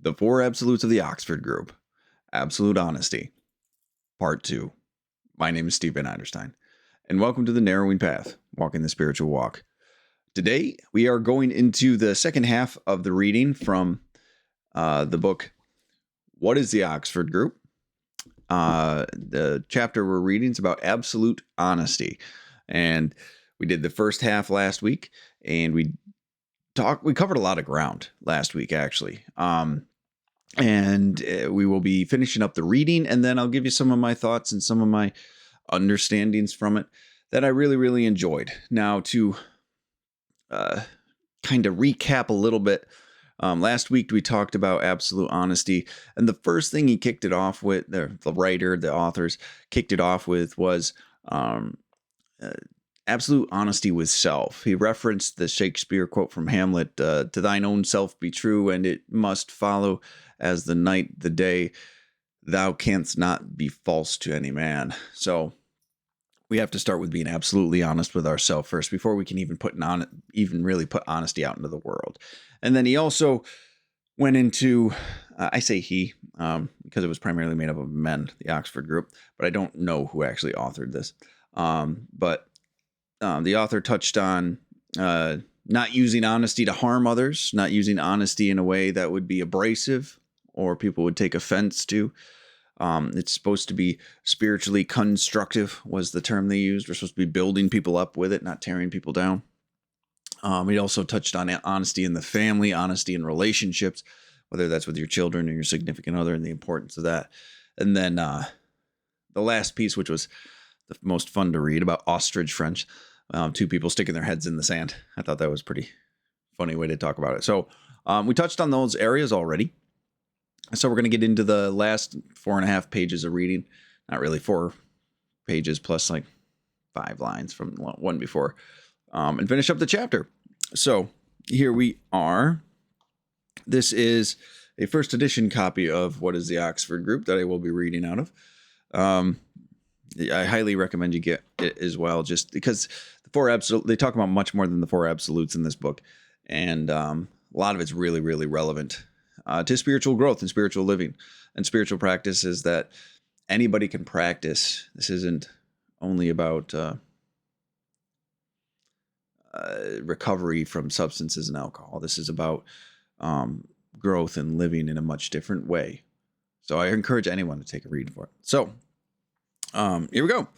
The Four Absolutes of the Oxford Group. Absolute Honesty. Part 2. My name is Steve Van Eiderstein, and welcome to the Narrowing Path, Walking the Spiritual Walk. Today, we are going into the second half of the reading from the book, What is the Oxford Group? The chapter we're reading is about absolute honesty. And we did the first half last week, and we covered a lot of ground last week, actually. And we will be finishing up the reading, and then I'll give you some of my thoughts and some of my understandings from it that I really, really enjoyed. Now, to kind of recap a little bit, last week we talked about absolute honesty, and the first thing he kicked it off with, the writer, the authors kicked it off with, was absolute honesty with self. He referenced the Shakespeare quote from Hamlet, to thine own self be true, and it must follow as the night the day, thou canst not be false to any man. So we have to start with being absolutely honest with ourselves first before we can even really put honesty out into the world. And then he also went into, I say he, because it was primarily made up of men, the Oxford Group, but I don't know who actually authored this. But the author touched on not using honesty to harm others, not using honesty in a way that would be abrasive or people would take offense to. It's supposed to be spiritually constructive, was the term they used. We're supposed to be building people up with it, not tearing people down. He also touched on honesty in the family, honesty in relationships, whether that's with your children or your significant other, and the importance of that. And then the last piece, which was the most fun to read, about ostrich French, two people sticking their heads in the sand. I thought that was a pretty funny way to talk about it. So we touched on those areas already. So we're going to get into the last 4.5 pages of reading. Not really 4 pages plus like 5 lines from one before, and finish up the chapter. So here we are. This is a first edition copy of What is the Oxford Group that I will be reading out of. I highly recommend you get it as well, just because they talk about much more than the 4 absolutes in this book. And a lot of it's really, really relevant to spiritual growth and spiritual living and spiritual practices that anybody can practice. This isn't only about recovery from substances and alcohol. This is about growth and living in a much different way. So I encourage anyone to take a read for it. So here we go.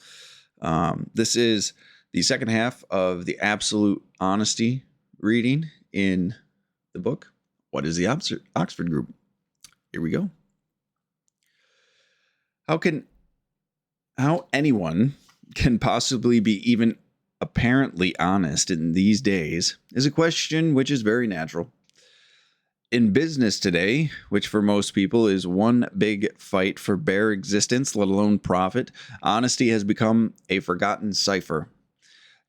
This is the second half of the absolute honesty reading in the book, What is the Oxford Group? Here we go. How anyone can possibly be even apparently honest in these days is a question which is very natural. In business today, which for most people is one big fight for bare existence, let alone profit, honesty has become a forgotten cipher.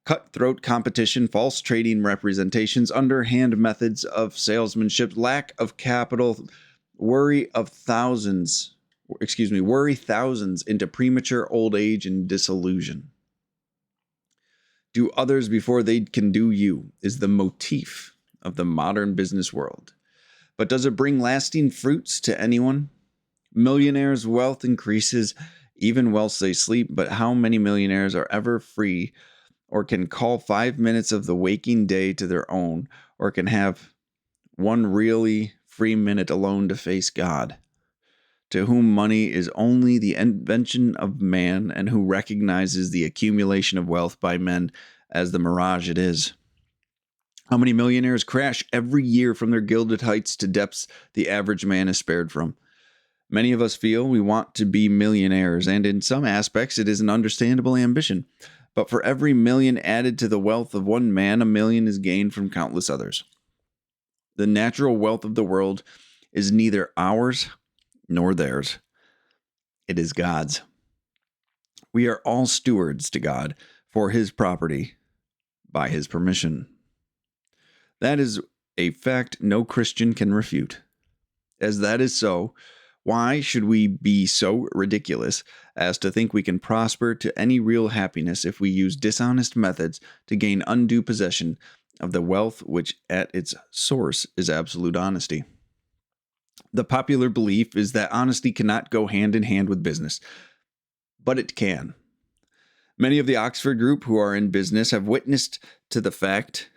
Cutthroat competition, false trading representations, underhand methods of salesmanship, lack of capital, worry thousands into premature old age and disillusion. Do others before they can do you is the motif of the modern business world. But does it bring lasting fruits to anyone? Millionaires' wealth increases even whilst they sleep, but how many millionaires are ever free or can call 5 minutes of the waking day to their own, or can have one really free minute alone to face God, to whom money is only the invention of man and who recognizes the accumulation of wealth by men as the mirage it is? How many millionaires crash every year from their gilded heights to depths the average man is spared from? Many of us feel we want to be millionaires, and in some aspects it is an understandable ambition. But for every million added to the wealth of one man, a million is gained from countless others. The natural wealth of the world is neither ours nor theirs. It is God's. We are all stewards to God for His property by His permission. That is a fact no Christian can refute. As that is so, why should we be so ridiculous as to think we can prosper to any real happiness if we use dishonest methods to gain undue possession of the wealth which at its source is absolute honesty? The popular belief is that honesty cannot go hand in hand with business, but it can. Many of the Oxford group who are in business have witnessed to the fact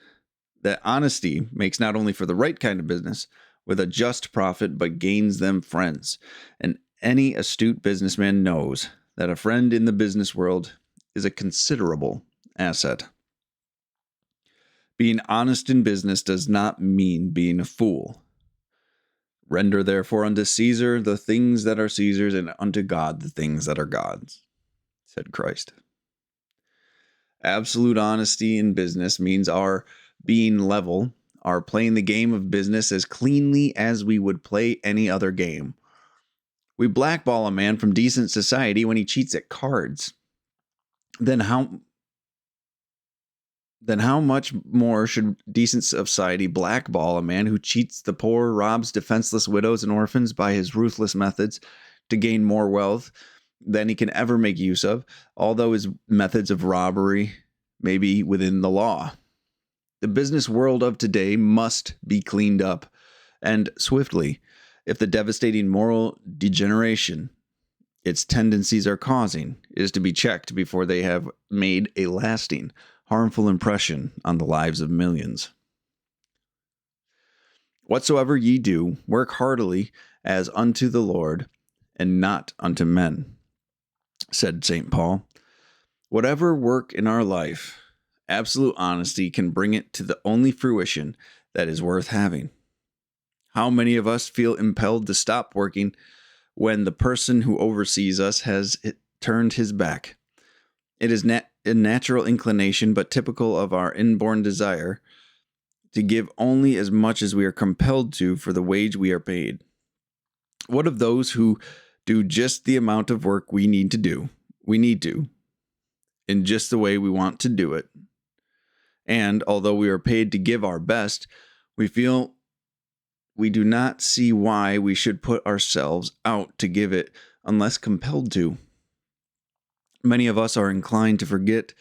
that honesty makes not only for the right kind of business with a just profit, but gains them friends. And any astute businessman knows that a friend in the business world is a considerable asset. Being honest in business does not mean being a fool. Render therefore unto Caesar the things that are Caesar's, and unto God the things that are God's, said Christ. Absolute honesty in business means our being level, our playing the game of business as cleanly as we would play any other game. We blackball a man from decent society when he cheats at cards. Then how much more should decent society blackball a man who cheats the poor, robs defenseless widows and orphans by his ruthless methods to gain more wealth than he can ever make use of, although his methods of robbery may be within the law? The business world of today must be cleaned up, and swiftly, if the devastating moral degeneration its tendencies are causing is to be checked before they have made a lasting, harmful impression on the lives of millions. Whatsoever ye do, work heartily as unto the Lord, and not unto men, said St. Paul. Whatever work in our life, absolute honesty can bring it to the only fruition that is worth having. How many of us feel impelled to stop working when the person who oversees us has turned his back? It is a natural inclination, but typical of our inborn desire to give only as much as we are compelled to for the wage we are paid. What of those who do just the amount of work we need to, in just the way we want to do it? And although we are paid to give our best, we feel we do not see why we should put ourselves out to give it unless compelled to. Many of us are inclined to forget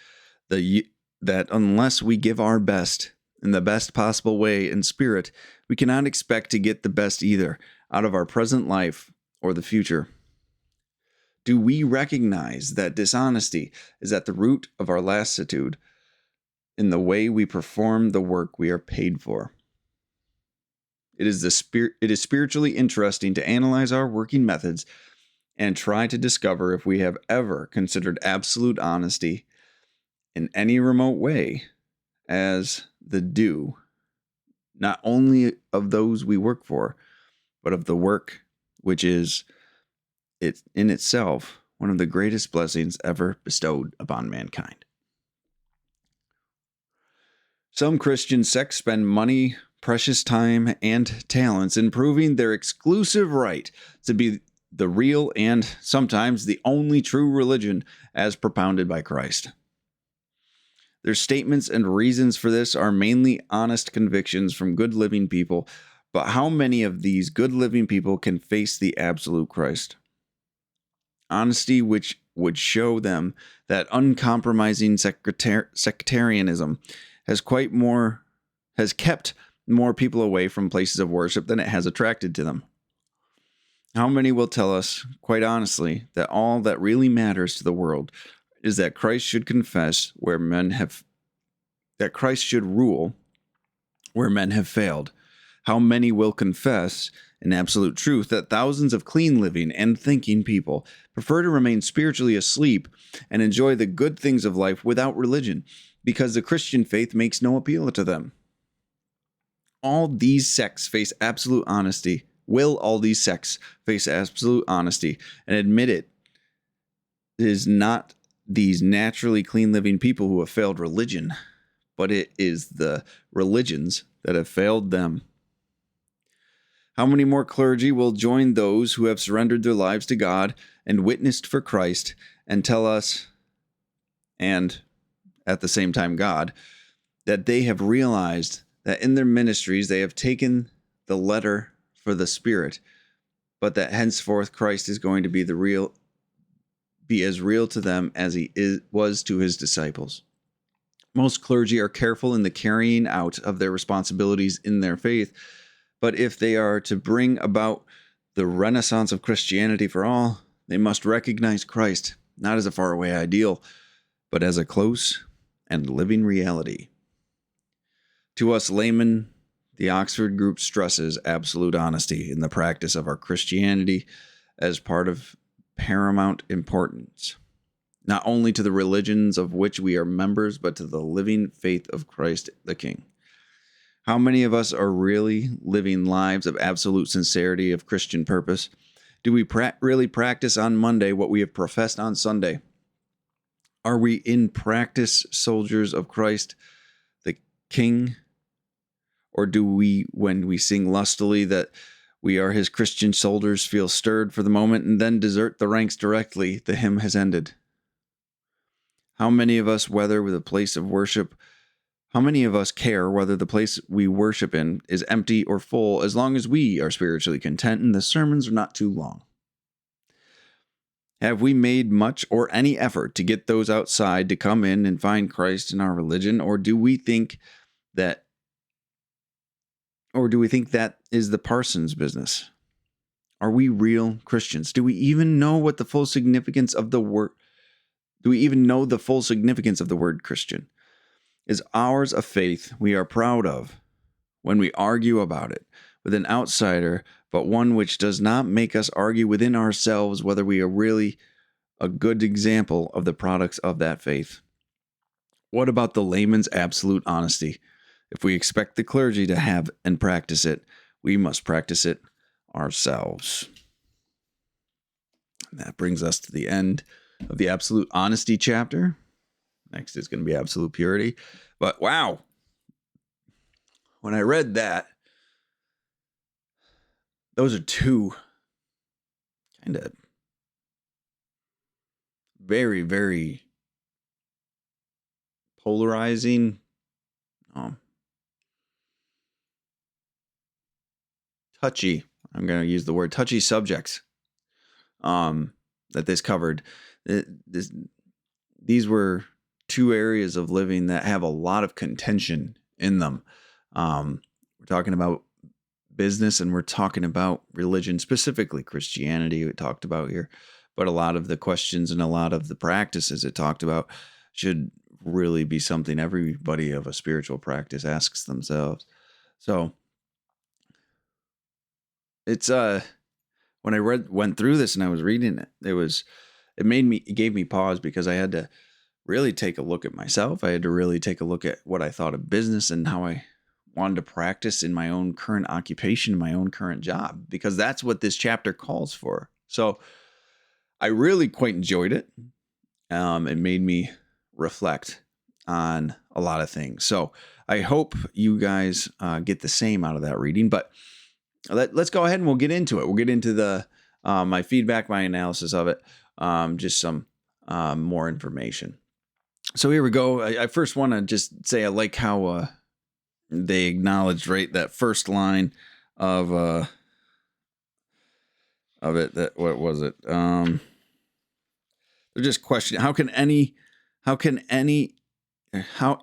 that unless we give our best in the best possible way and spirit, we cannot expect to get the best either out of our present life or the future. Do we recognize that dishonesty is at the root of our lassitude in the way we perform the work we are paid for? It is spiritually interesting to analyze our working methods and try to discover if we have ever considered absolute honesty in any remote way as the due, not only of those we work for, but of the work which is in itself one of the greatest blessings ever bestowed upon mankind. Some Christian sects spend money, precious time, and talents in proving their exclusive right to be the real and sometimes the only true religion as propounded by Christ. Their statements and reasons for this are mainly honest convictions from good living people, but how many of these good living people can face the absolute Christ? Honesty which would show them that uncompromising sectarianism has kept more people away from places of worship than it has attracted to them. How many will tell us, quite honestly, that all that really matters to the world is that Christ should that Christ should rule where men have failed? How many will confess, in absolute truth, that thousands of clean living and thinking people prefer to remain spiritually asleep and enjoy the good things of life without religion, because the Christian faith makes no appeal to them? All these sects face absolute honesty. Will all these sects face absolute honesty and admit it is not these naturally clean living people who have failed religion, but it is the religions that have failed them? How many more clergy will join those who have surrendered their lives to God and witnessed for Christ and tell us, and at the same time God, that they have realized that in their ministries they have taken the letter for the Spirit, but that henceforth Christ is going to be as real to them as he was to his disciples? Most clergy are careful in the carrying out of their responsibilities in their faith, But if they are to bring about the renaissance of Christianity for all, they must recognize Christ not as a faraway ideal, but as a close and living reality. To us laymen, the Oxford Group stresses absolute honesty in the practice of our Christianity as part of paramount importance, not only to the religions of which we are members, but to the living faith of Christ the King. How many of us are really living lives of absolute sincerity of Christian purpose? Do we really practice on Monday what we have professed on Sunday? Are we in practice soldiers of Christ the King? Or do we, when we sing lustily that we are his Christian soldiers, feel stirred for the moment and then desert the ranks directly the hymn has ended? How many of us, whether with a place of worship, how many of us care whether the place we worship in is empty or full, as long as we are spiritually content and the sermons are not too long? Have we made much or any effort to get those outside to come in and find Christ in our religion, or do we think that is the parson's business? Are we real Christians? Do we even know what the full significance of the word? Do we even know the full significance of the word Christian? Is ours a faith we are proud of when we argue about it with an outsider, but one which does not make us argue within ourselves whether we are really a good example of the products of that faith? What about the layman's absolute honesty? If we expect the clergy to have and practice it, we must practice it ourselves. And that brings us to the end of the absolute honesty chapter. Next is going to be absolute purity. But wow, when I read that, those are two kind of very, very polarizing, touchy, I'm going to use the word touchy subjects that this covered. These were two areas of living that have a lot of contention in them. We're talking about business and we're talking about religion, specifically Christianity we talked about here. But a lot of the questions and a lot of the practices it talked about should really be something everybody of a spiritual practice asks themselves. So it's when I went through this and I was reading it, it gave me pause, because I had to really take a look at myself. I had to really take a look at what I thought of business and how I wanted to practice in my own current occupation, my own current job, because that's what this chapter calls for. So I really quite enjoyed it. It made me reflect on a lot of things. So I hope you guys get the same out of that reading. But let's go ahead and we'll get into it. We'll get into the my feedback, my analysis of it, just some more information. So here we go. I first want to just say I like how they acknowledged right that first line of it. That what was it? They're just questioning how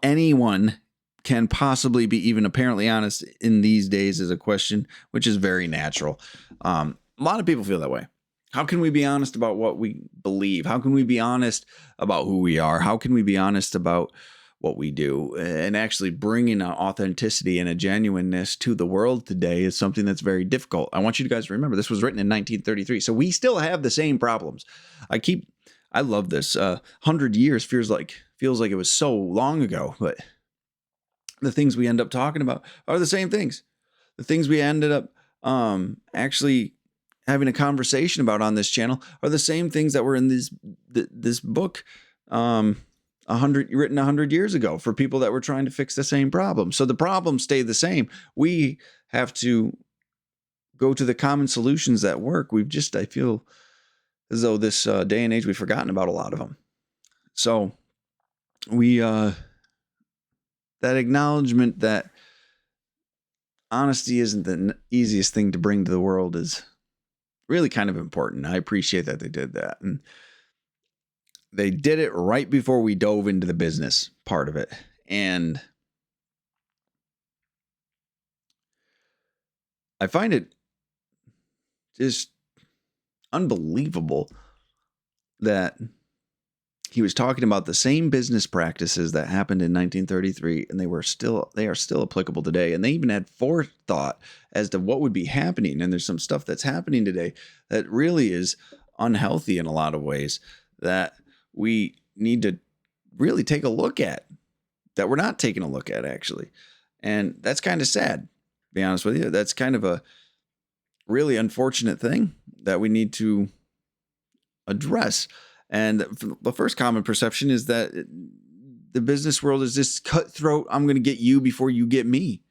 anyone can possibly be even apparently honest in these days is a question which is very natural. A lot of people feel that way. How can we be honest about what we believe? How can we be honest about who we are? How can we be honest about what we do? And actually bringing an authenticity and a genuineness to the world today is something that's very difficult. I want you guys to remember this was written in 1933. So we still have the same problems. I love this. 100 years feels like it was so long ago, but the things we end up talking about are the same things. The things we ended up actually having a conversation about on this channel are the same things that were in this book written 100 years ago for people that were trying to fix the same problem. So the problems stay the same. We have to go to the common solutions that work. I feel as though this day and age we've forgotten about a lot of them. So we that acknowledgement that honesty isn't the easiest thing to bring to the world is really kind of important. I appreciate that they did that. And they did it right before we dove into the business part of it. And I find it just unbelievable that he was talking about the same business practices that happened in 1933, and they are still applicable today. And they even had forethought as to what would be happening. And there's some stuff that's happening today that really is unhealthy in a lot of ways that we need to really take a look at, that we're not taking a look at, actually. And that's kind of sad, to be honest with you. That's kind of a really unfortunate thing that we need to address. And the first common perception is that the business world is this cutthroat, I'm going to get you before you get me,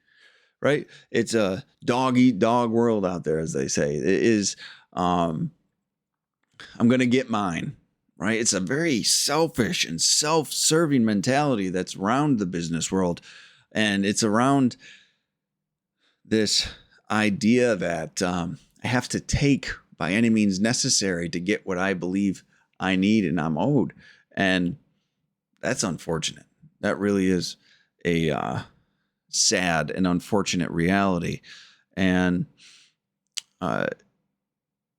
right? It's a dog eat dog world out there, as they say. It is, I'm going to get mine, right? It's a very selfish and self-serving mentality that's around the business world. And it's around this idea that I have to take by any means necessary to get what I believe I need and I'm owed. And that's unfortunate. That really is a sad and unfortunate reality. And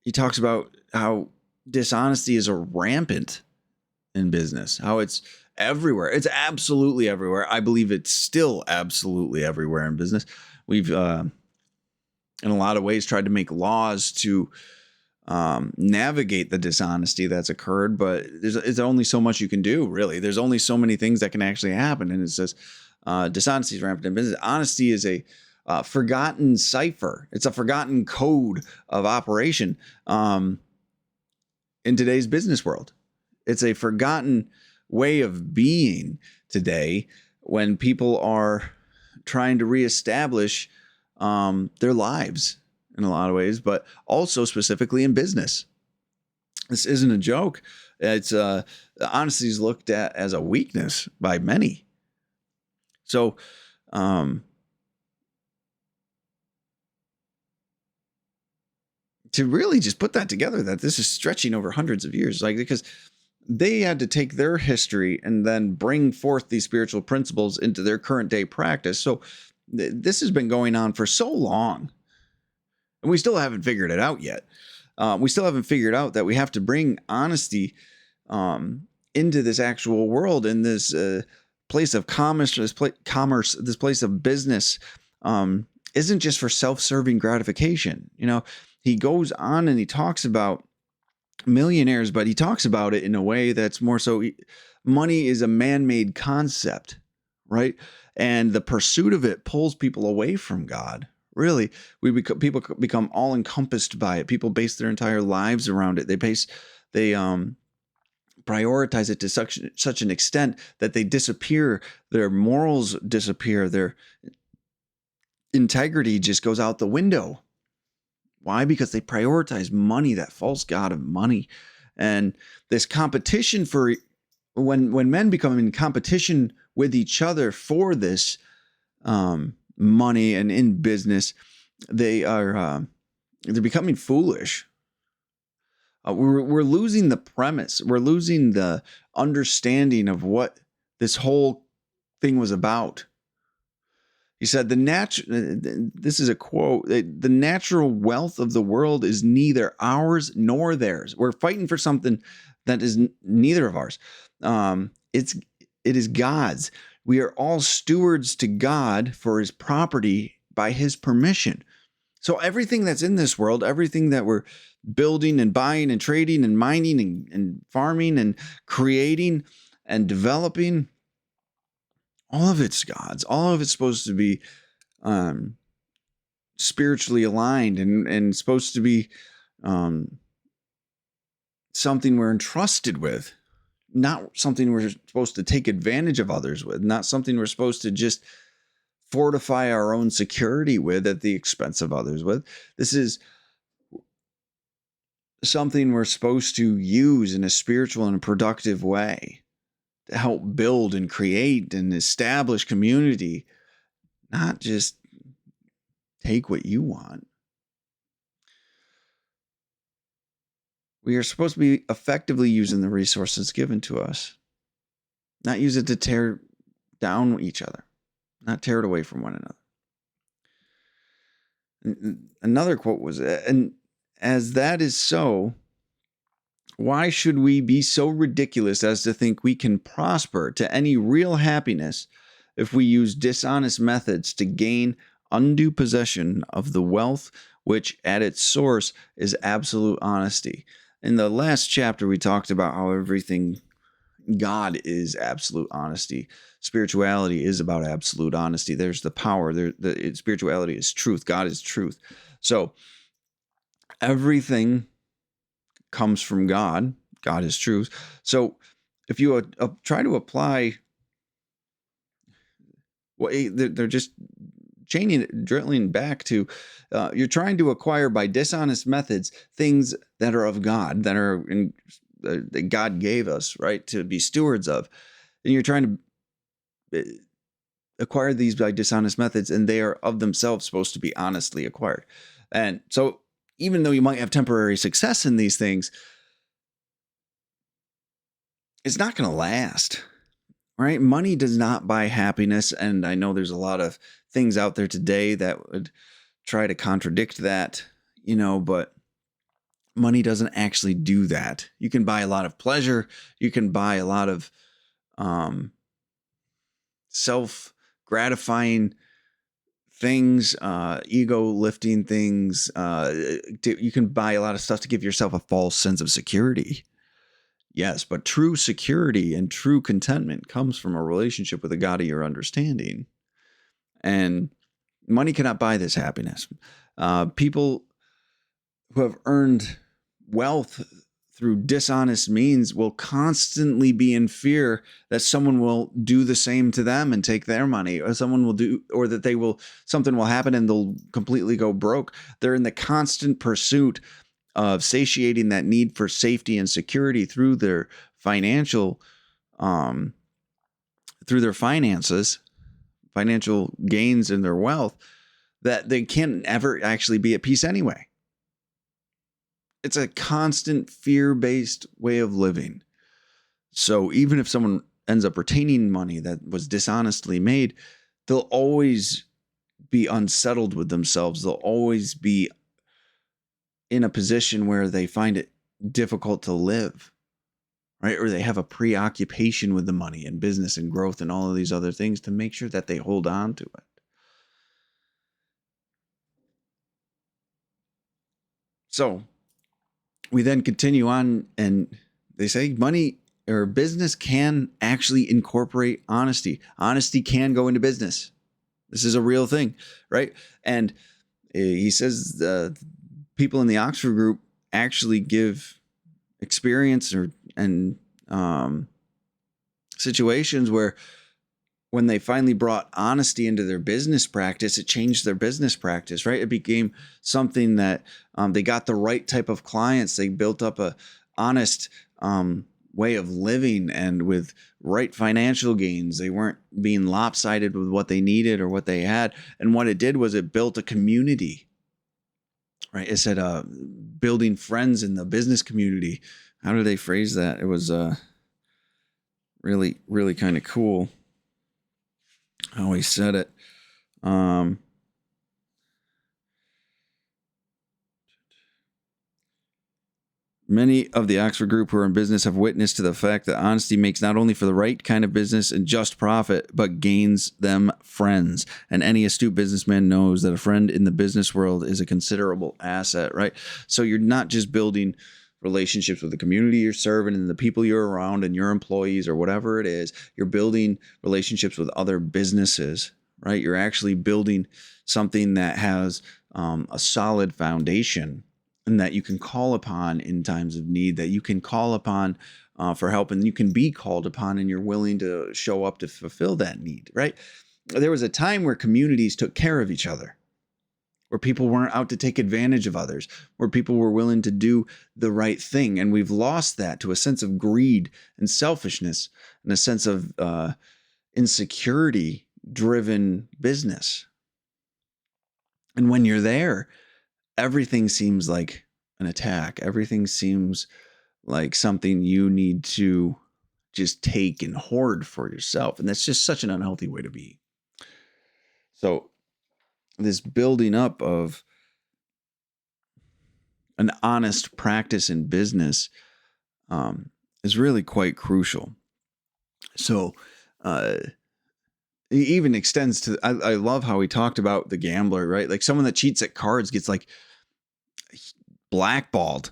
he talks about how dishonesty is rampant in business, how it's everywhere. It's absolutely everywhere. I believe it's still absolutely everywhere in business. We've, in a lot of ways, tried to make laws to navigate the dishonesty that's occurred, but there's only so much you can do, really. There's only so many things that can actually happen. And it says dishonesty is rampant in business. Honesty is a forgotten cipher. It's a forgotten code of operation in today's business world. It's a forgotten way of being today when people are trying to reestablish their lives in a lot of ways, but also specifically in business. This isn't a joke. It's honesty is looked at as a weakness by many. So, to really just put that together, that this is stretching over hundreds of years, like, because they had to take their history and then bring forth these spiritual principles into their current day practice. So this has been going on for so long, and we still haven't figured it out yet. We still haven't figured out that we have to bring honesty into this actual world, in this place of commerce, this place of business, isn't just for self-serving gratification. You know, he goes on and he talks about millionaires, but he talks about it in a way that's more so money is a man-made concept, right? And the pursuit of it pulls people away from God. Really, people become all encompassed by it. People base their entire lives around it. They prioritize it to such an extent that they disappear. Their morals disappear. Their integrity just goes out the window. Why? Because they prioritize money, that false god of money. And this competition for when men become in competition with each other for this money and in business, they're becoming foolish. We're losing the premise. We're losing the understanding of what this whole thing was about. He said, this is a quote, the natural wealth of the world is neither ours nor theirs. We're fighting for something that is neither of ours. It is God's. We are all stewards to God for his property by his permission. So everything that's in this world, everything that we're building and buying and trading and mining and farming and creating and developing, all of it's God's. All of it's supposed to be spiritually aligned and supposed to be something we're entrusted with, not something we're supposed to take advantage of others with, not something we're supposed to just fortify our own security with at the expense of others with. This is something we're supposed to use in a spiritual and a productive way to help build and create and establish community, not just take what you want. We are supposed to be effectively using the resources given to us, not use it to tear down each other, not tear it away from one another. Another quote was, and as that is so, why should we be so ridiculous as to think we can prosper to any real happiness if we use dishonest methods to gain undue possession of the wealth which at its source is absolute honesty? In the last chapter, we talked about how everything God is absolute honesty. Spirituality is about absolute honesty. There's the power. Spirituality is truth. God is truth. So everything comes from God. God is truth. So if you try to apply, well, they're just drilling back to, you're trying to acquire by dishonest methods things that are of God, that God gave us, right, to be stewards of. And you're trying to acquire these by dishonest methods, and they are of themselves supposed to be honestly acquired. And so even though you might have temporary success in these things, it's not going to last, right? Money does not buy happiness. And I know there's a lot of things out there today that would try to contradict that, but money doesn't actually do that. You can buy a lot of pleasure. You can buy a lot of self-gratifying things, ego-lifting things. You can buy a lot of stuff to give yourself a false sense of security. Yes, but true security and true contentment comes from a relationship with the God of your understanding. And money cannot buy this happiness. People who have earned wealth through dishonest means will constantly be in fear that someone will do the same to them and take their money, or something will happen and they'll completely go broke. They're in the constant pursuit of satiating that need for safety and security through their financial, through their finances, financial gains in their wealth, that they can't ever actually be at peace anyway. It's a constant fear-based way of living. So even if someone ends up retaining money that was dishonestly made, they'll always be unsettled with themselves. They'll always be in a position where they find it difficult to live, right? Or they have a preoccupation with the money and business and growth and all of these other things to make sure that they hold on to it. So we then continue on, and they say money or business can actually incorporate honesty. Honesty can go into business. This is a real thing, right? And he says people in the Oxford Group actually give experience and situations where when they finally brought honesty into their business practice, it changed their business practice, right? It became something that they got the right type of clients. They built up a honest way of living and with right financial gains. They weren't being lopsided with what they needed or what they had. And what it did was it built a community, right? It said building friends in the business community. How do they phrase that? It was really, really kind of cool how he said it. Many of the Oxford Group who are in business have witnessed to the fact that honesty makes not only for the right kind of business and just profit, but gains them friends. And any astute businessman knows that a friend in the business world is a considerable asset, right? So you're not just building relationships with the community you're serving and the people you're around and your employees or whatever it is. You're building relationships with other businesses, right? You're actually building something that has a solid foundation and that you can call upon in times of need, that you can call upon for help, and you can be called upon, and you're willing to show up to fulfill that need, right? There was a time where communities took care of each other, where people weren't out to take advantage of others, where people were willing to do the right thing. And we've lost that to a sense of greed and selfishness and a sense of insecurity-driven business. And when you're there, everything seems like an attack. Everything seems like something you need to just take and hoard for yourself. And that's just such an unhealthy way to be. So this building up of an honest practice in business is really quite crucial. So it even extends to, I love how he talked about the gambler, right? Like someone that cheats at cards gets like blackballed,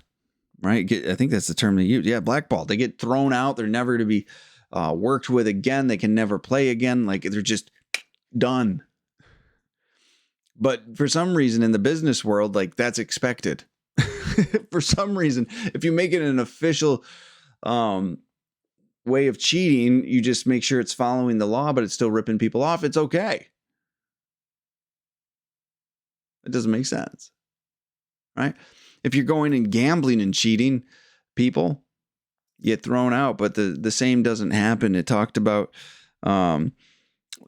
right? I think that's the term they use. Yeah, blackballed. They get thrown out. They're never to be worked with again. They can never play again. Like they're just done. But for some reason in the business world, like that's expected. For some reason, if you make it an official way of cheating, you just make sure it's following the law, but it's still ripping people off. It's okay. It doesn't make sense, right? If you're going and gambling and cheating people, you get thrown out, but the same doesn't happen. It talked about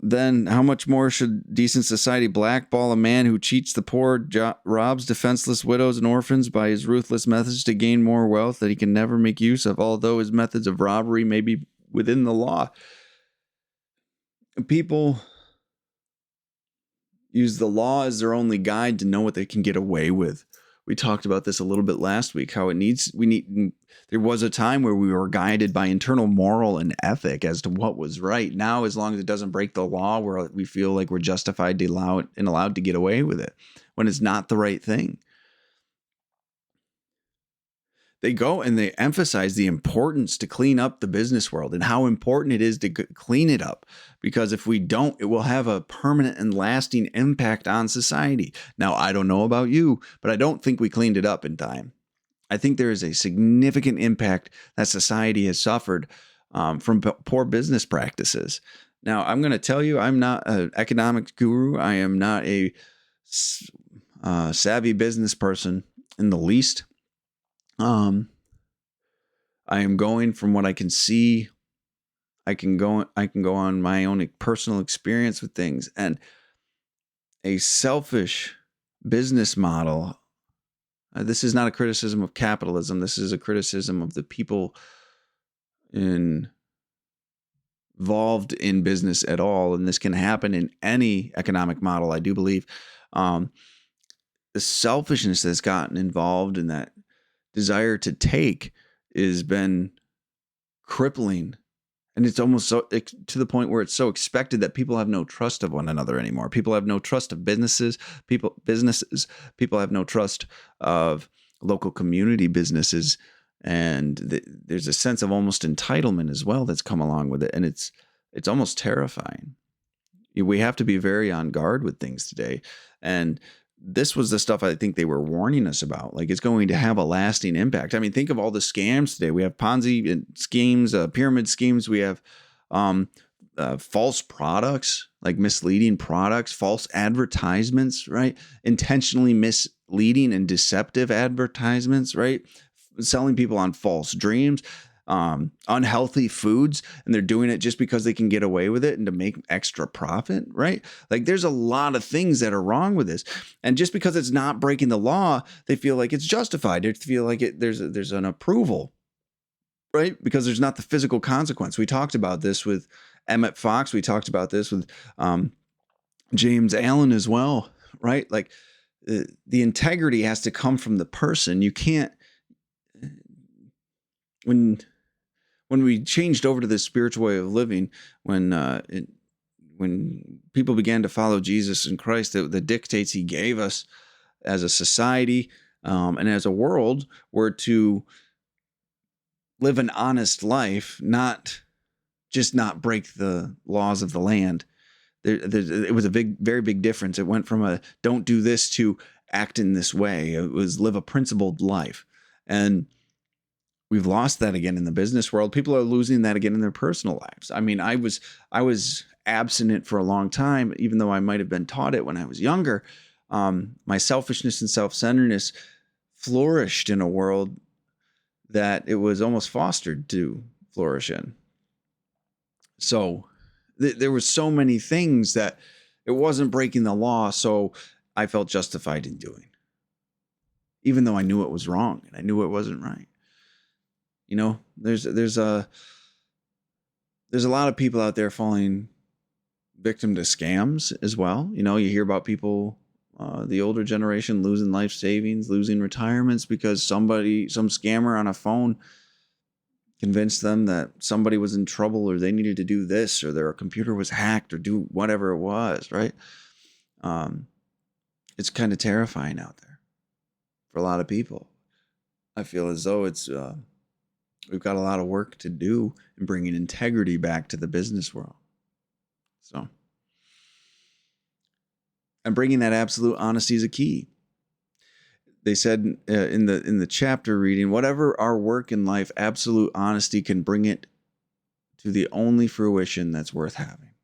then how much more should decent society blackball a man who cheats the poor, robs defenseless widows and orphans by his ruthless methods to gain more wealth that he can never make use of, although his methods of robbery may be within the law. People use the law as their only guide to know what they can get away with. We talked about this a little bit last week, how there was a time where we were guided by internal moral and ethic as to what was right. Now, as long as it doesn't break the law, we feel like we're justified to allow it and allowed to get away with it when it's not the right thing. They go and they emphasize the importance to clean up the business world and how important it is to clean it up. Because if we don't, it will have a permanent and lasting impact on society. Now, I don't know about you, but I don't think we cleaned it up in time. I think there is a significant impact that society has suffered from poor business practices. Now, I'm going to tell you, I'm not an economics guru. I am not a savvy business person in the least. I am going from what I can see. I can go on my own personal experience with things, and a selfish business model. This is not a criticism of capitalism. This is a criticism of the people involved in business at all. And this can happen in any economic model, I do believe. The selfishness that's gotten involved in that desire to take has been crippling, and it's almost so to the point where it's so expected that people have no trust of one another anymore. People have no trust of businesses. People have no trust of local community businesses, and there's a sense of almost entitlement as well that's come along with it, and it's almost terrifying. We have to be very on guard with things today, and this was the stuff I think they were warning us about. Like, it's going to have a lasting impact. I mean, think of all the scams today. We have Ponzi schemes, pyramid schemes. We have false products, like misleading products, false advertisements, right? Intentionally misleading and deceptive advertisements, right? Selling people on false dreams. Unhealthy foods, and they're doing it just because they can get away with it and to make extra profit, right? Like, there's a lot of things that are wrong with this, and just because it's not breaking the law, they feel like it's justified. They feel like there's an approval, right? Because there's not the physical consequence. We talked about this with Emmett Fox. We talked about this with James Allen as well, right? Like, the integrity has to come from the person. You can't when we changed over to this spiritual way of living, when people began to follow Jesus and Christ, the dictates he gave us as a society and as a world were to live an honest life, not break the laws of the land. It was a very big difference. It went from a don't do this to act in this way. It was live a principled life. And we've lost that again in the business world. People are losing that again in their personal lives. I mean, I was abstinent for a long time, even though I might have been taught it when I was younger. My selfishness and self-centeredness flourished in a world that it was almost fostered to flourish in. So there were so many things that it wasn't breaking the law, so I felt justified in doing, even though I knew it was wrong and I knew it wasn't right. You know, there's a lot of people out there falling victim to scams as well. You know, you hear about people The older generation losing life savings, losing retirements because some scammer on a phone convinced them that somebody was in trouble or they needed to do this or their computer was hacked or do whatever it was, right? It's kind of terrifying out there for a lot of people. I feel as though we've got a lot of work to do in bringing integrity back to the business world. So, and bringing that absolute honesty is a key. They said in the chapter reading, whatever our work in life, absolute honesty can bring it to the only fruition that's worth having,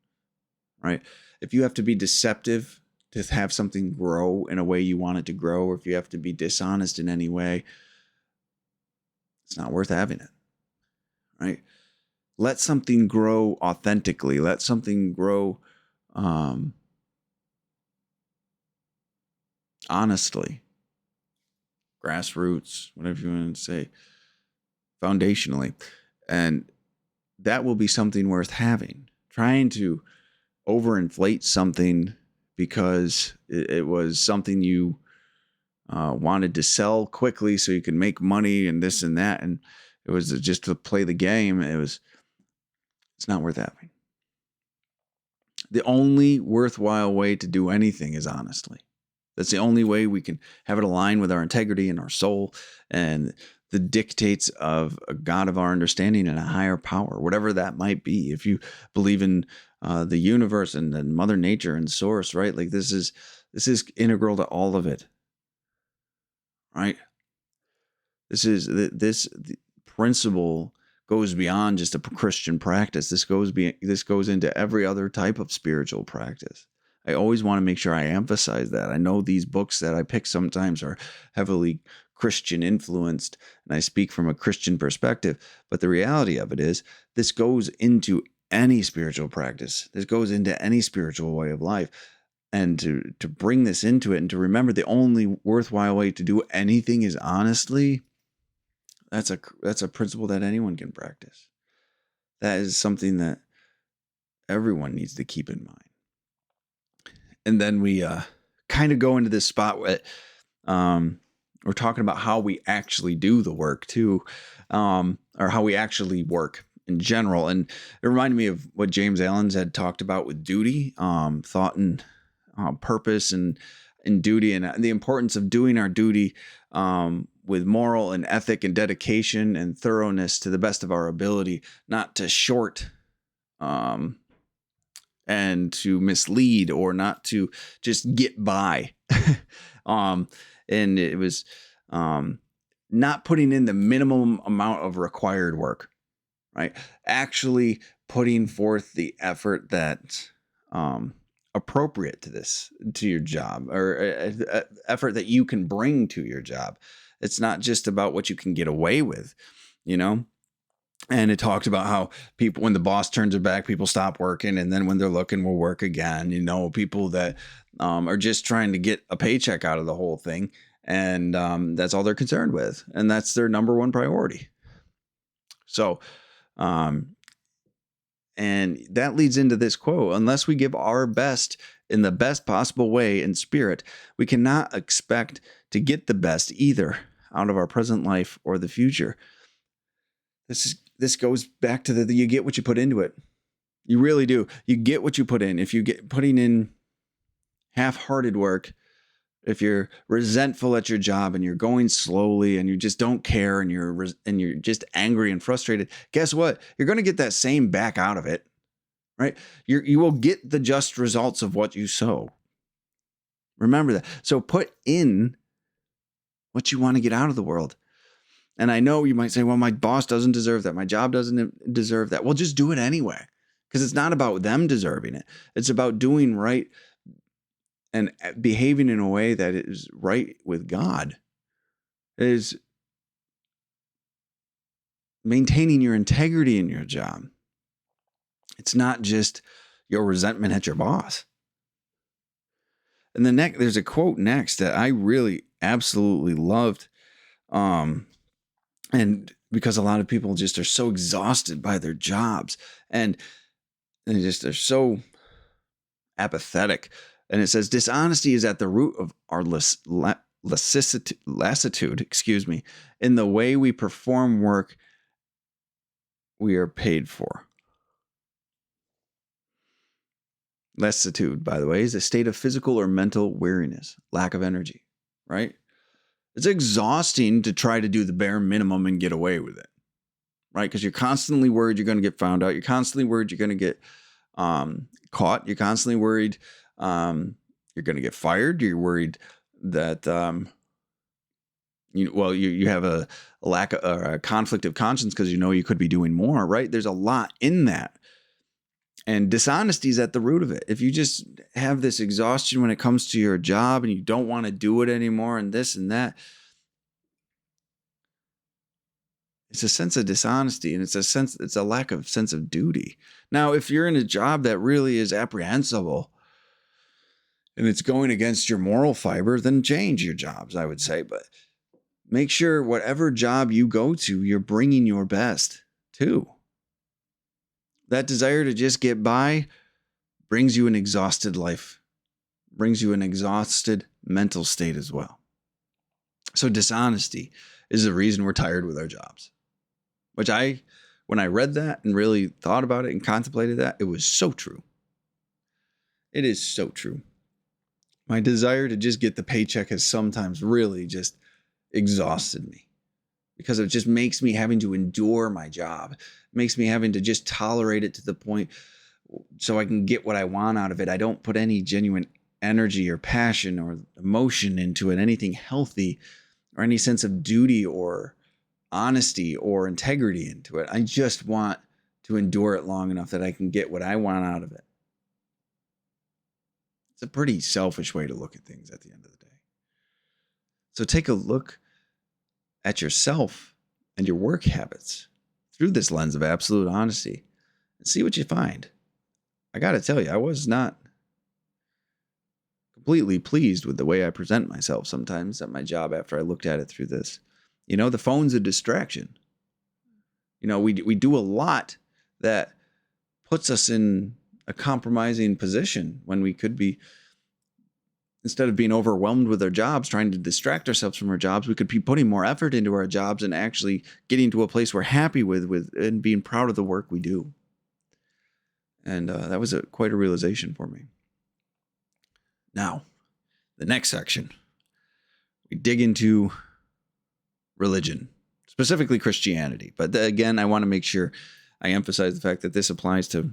right? If you have to be deceptive to have something grow in a way you want it to grow, or if you have to be dishonest in any way, it's not worth having it, right? Let something grow authentically. Let something grow honestly. Grassroots, whatever you want to say, foundationally. And that will be something worth having. Trying to overinflate something because it was something you wanted to sell quickly so you could make money and this and that, and it was just to play the game. It's not worth having. The only worthwhile way to do anything is honestly. That's the only way we can have it align with our integrity and our soul and the dictates of a God of our understanding and a higher power, whatever that might be. If you believe in the universe and Mother Nature and Source, right? Like this is integral to all of it, right? This principle goes beyond just a Christian practice. This goes into every other type of spiritual practice. I always want to make sure I emphasize that. I know these books that I pick sometimes are heavily Christian influenced, and I speak from a Christian perspective. But the reality of it is, this goes into any spiritual practice. This goes into any spiritual way of life. And to bring this into it and to remember the only worthwhile way to do anything is honestly, that's a principle that anyone can practice. That is something that everyone needs to keep in mind. And then we kind of go into this spot where we're talking about how we actually do the work too, or how we actually work in general. And it reminded me of what James Allen had talked about with duty, thought and purpose and duty, and the importance of doing our duty with moral and ethic and dedication and thoroughness to the best of our ability, not to short and to mislead or not to just get by. And it was not putting in the minimum amount of required work, right? Actually putting forth the effort that's appropriate to your job, or effort that you can bring to your job. It's not just about what you can get away with, you know? And it talked about how people, when the boss turns their back, people stop working. And then when they're looking, will work again. You know, people that are just trying to get a paycheck out of the whole thing. And that's all they're concerned with. And that's their number one priority. So, and that leads into this quote: unless we give our best in the best possible way in spirit, we cannot expect to get the best either out of our present life or the future. This goes back to you get what you put into it. You really do. You get what you put in. If you get putting in half-hearted work, if you're resentful at your job and you're going slowly and you just don't care and you're just angry and frustrated, guess what? You're going to get that same back out of it, right? You will get the just results of what you sow. Remember that. So put in what you want to get out of the world. And I know you might say, well, my boss doesn't deserve that. My job doesn't deserve that. Well, just do it anyway, because it's not about them deserving it. It's about doing right and behaving in a way that is right with God. It is maintaining your integrity in your job. It's not just your resentment at your boss. And there's a quote next that I really absolutely loved. And because a lot of people just are so exhausted by their jobs and they're so apathetic. And it says, dishonesty is at the root of our lassitude, in the way we perform work we are paid for. Lassitude, by the way, is a state of physical or mental weariness, lack of energy, right? It's exhausting to try to do the bare minimum and get away with it, right? Because you're constantly worried you're going to get found out. You're constantly worried you're going to get caught. You're constantly worried you're going to get fired. You're worried that you have a lack of a conflict of conscience because you know you could be doing more, right? There's a lot in that. And dishonesty is at the root of it. If you just have this exhaustion when it comes to your job and you don't want to do it anymore and this and that, it's a sense of dishonesty, and it's a lack of sense of duty. Now, if you're in a job that really is apprehensible and it's going against your moral fiber, then change your jobs, I would say. But make sure whatever job you go to, you're bringing your best too. That desire to just get by brings you an exhausted life, brings you an exhausted mental state as well. So dishonesty is the reason we're tired with our jobs, which when I read that and really thought about it and contemplated that, it was so true. It is so true. My desire to just get the paycheck has sometimes really just exhausted me, because it just makes me having to endure my job. It makes me having to just tolerate it to the point so I can get what I want out of it. I don't put any genuine energy or passion or emotion into it, anything healthy or any sense of duty or honesty or integrity into it. I just want to endure it long enough that I can get what I want out of it. It's a pretty selfish way to look at things at the end of the day. So take a look at yourself and your work habits through this lens of absolute honesty and see what you find. I got to tell you, I was not completely pleased with the way I present myself sometimes at my job after I looked at it through this. The phone's a distraction. We do a lot that puts us in a compromising position when we could be, instead of being overwhelmed with our jobs, trying to distract ourselves from our jobs, we could be putting more effort into our jobs and actually getting to a place we're happy with and being proud of the work we do. And that was quite a realization for me. Now, the next section, we dig into religion, specifically Christianity. But again, I want to make sure I emphasize the fact that this applies to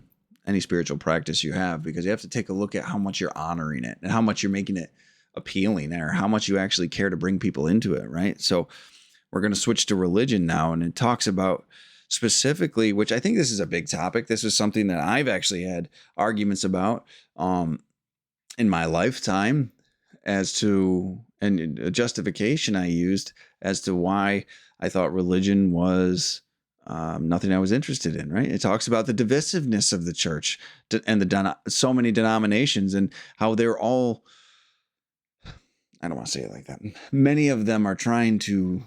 any spiritual practice you have, because you have to take a look at how much you're honoring it and how much you're making it appealing, or how much you actually care to bring people into it, right? So we're going to switch to religion now, and it talks about specifically, which I think this is a big topic. This is something that I've actually had arguments about in my lifetime as to, and a justification I used as to why I thought religion was nothing I was interested in, right? It talks about the divisiveness of the church and so many denominations, and how they're all, I don't want to say it like that. Many of them are trying to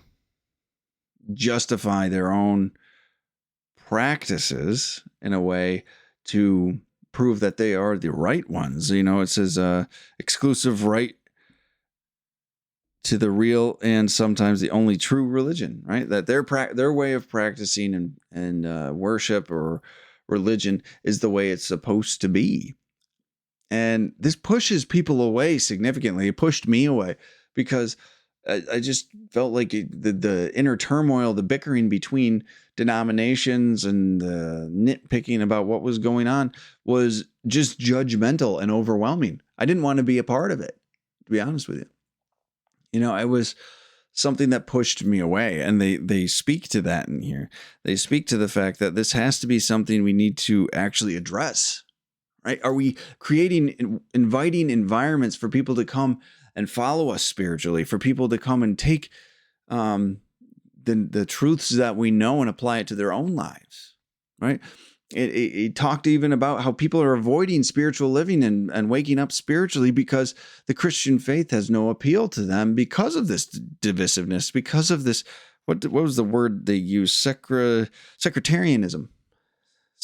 justify their own practices in a way to prove that they are the right ones. It says exclusive right to the real and sometimes the only true religion, right? That their way of practicing and worship or religion is the way it's supposed to be. And this pushes people away significantly. It pushed me away because I just felt like the inner turmoil, the bickering between denominations and the nitpicking about what was going on was just judgmental and overwhelming. I didn't want to be a part of it, to be honest with you. It was something that pushed me away, and they speak to that in here. They speak to the fact that this has to be something we need to actually address, right? Are we inviting environments for people to come and follow us spiritually, for people to come and take the truths that we know and apply it to their own lives, right? It talked even about how people are avoiding spiritual living and waking up spiritually because the Christian faith has no appeal to them because of this divisiveness, because of this, what was the word they used? Sectarianism.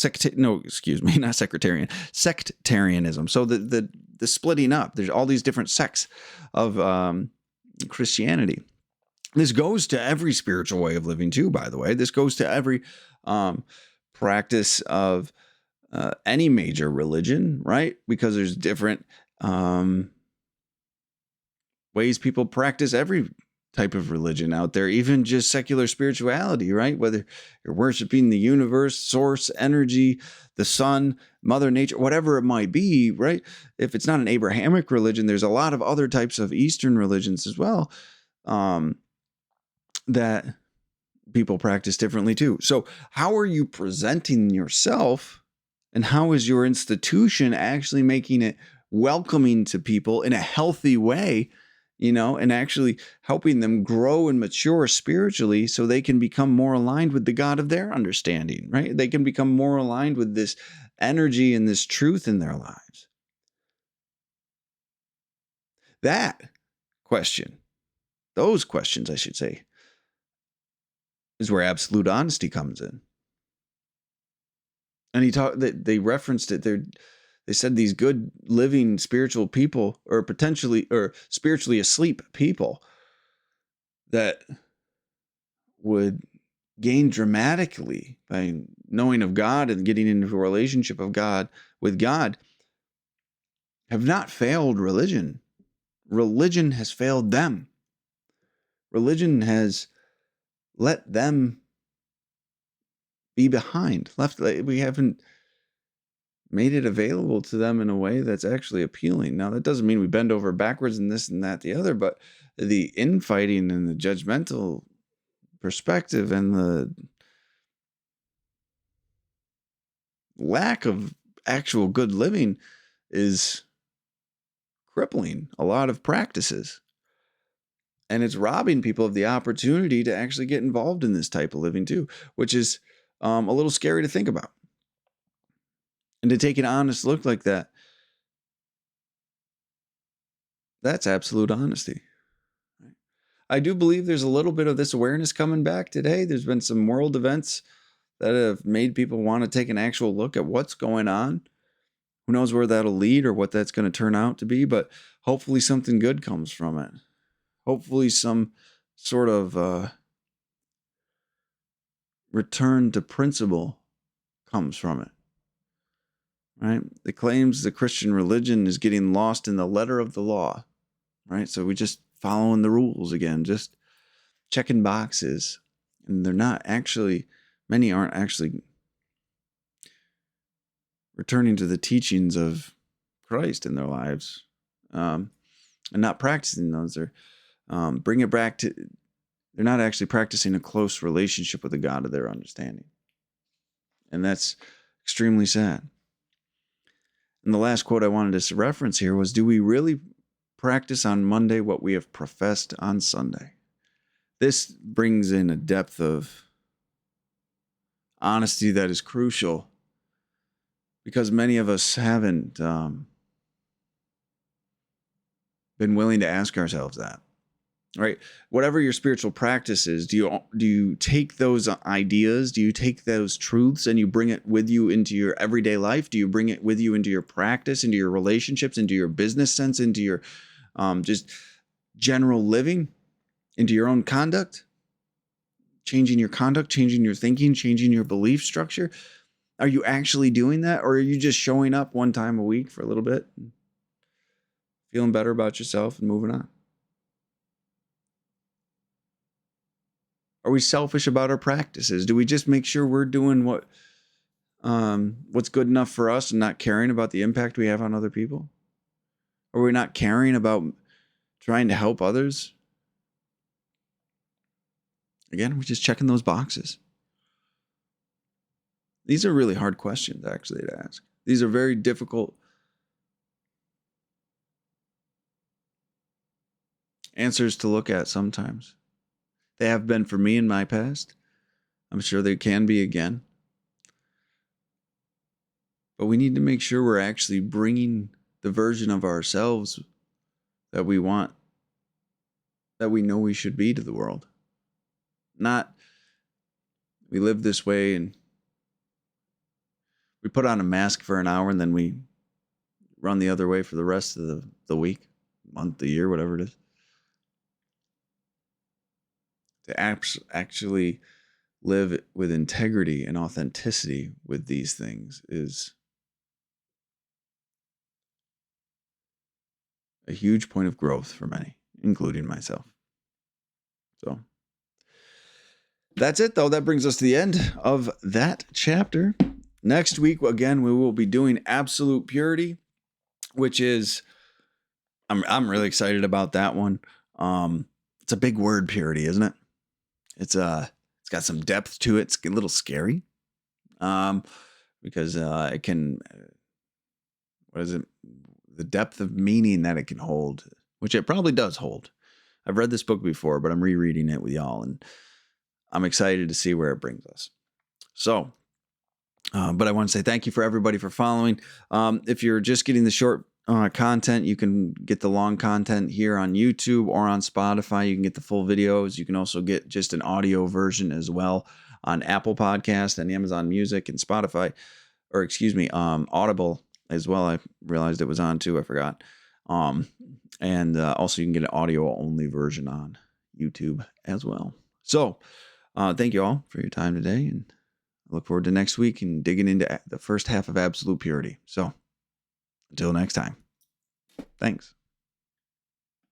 Not sectarian, sectarianism. So the the splitting up. There's all these different sects of Christianity. This goes to every spiritual way of living too, by the way. This goes to every practice of any major religion, right? Because there's different ways people practice every type of religion out there, even just secular spirituality, right? Whether you're worshiping the universe, source, energy, the sun, Mother Nature, whatever it might be, right? If it's not an Abrahamic religion, there's a lot of other types of Eastern religions as well that people practice differently too. So how are you presenting yourself, and how is your institution actually making it welcoming to people in a healthy way, and actually helping them grow and mature spiritually so they can become more aligned with the God of their understanding, right? They can become more aligned with this energy and this truth in their lives. Those questions, I should say, is where absolute honesty comes in. And they referenced it. They said these good living spiritual people, or spiritually asleep people, that would gain dramatically by knowing of God and getting into a relationship with God, have not failed religion. Religion has failed them. Religion has let them be behind. We haven't made it available to them in a way that's actually appealing. Now, that doesn't mean we bend over backwards and this and that, the other, but the infighting and the judgmental perspective and the lack of actual good living is crippling a lot of practices. And it's robbing people of the opportunity to actually get involved in this type of living too, which is a little scary to think about. And to take an honest look like that, that's absolute honesty. I do believe there's a little bit of this awareness coming back today. There's been some world events that have made people want to take an actual look at what's going on. Who knows where that'll lead or what that's going to turn out to be, but hopefully something good comes from it. Hopefully some sort of return to principle comes from it. Right? It claims the Christian religion is getting lost in the letter of the law. Right? So we just following the rules again, just checking boxes. And many aren't actually returning to the teachings of Christ in their lives, and not practicing those. They're bring it back to, they're not actually practicing a close relationship with the God of their understanding. And that's extremely sad. And the last quote I wanted to reference here was, do we really practice on Monday what we have professed on Sunday? This brings in a depth of honesty that is crucial, because many of us haven't been willing to ask ourselves that. Right? Whatever your spiritual practice is, do you take those ideas, do you take those truths and you bring it with you into your everyday life? Do you bring it with you into your practice, into your relationships, into your business sense, into your just general living, into your own conduct? Changing your conduct, changing your thinking, changing your belief structure? Are you actually doing that, or are you just showing up one time a week for a little bit, feeling better about yourself and moving on? Are we selfish about our practices? Do we just make sure we're doing what's good enough for us and not caring about the impact we have on other people? Are we not caring about trying to help others? Again, we're just checking those boxes. These are really hard questions, actually, to ask. These are very difficult answers to look at sometimes. They have been for me in my past. I'm sure they can be again. But we need to make sure we're actually bringing the version of ourselves that we want, that we know we should be, to the world. Not, we live this way and we put on a mask for an hour and then we run the other way for the rest of the week, month, the year, whatever it is. To actually live with integrity and authenticity with these things is a huge point of growth for many, including myself. So that's it, though. That brings us to the end of that chapter. Next week, again, we will be doing absolute purity, which is, I'm really excited about that one. It's a big word, purity, isn't it? It's got some depth to it. It's a little scary, because it can, what is it? The depth of meaning that it can hold, which it probably does hold. I've read this book before, but I'm rereading it with y'all, and I'm excited to see where it brings us. So, but I want to say thank you for everybody for following. If you're just getting the short content, you can get the long content here on YouTube or on Spotify. You can get the full videos. You can also get just an audio version as well on Apple Podcast and Amazon Music and Spotify, or excuse me, Audible as well. I realized it was on too. I forgot. And also you can get an audio only version on YouTube as well. So thank you all for your time today, and I look forward to next week and digging into the first half of Absolute Purity. So until next time, thanks.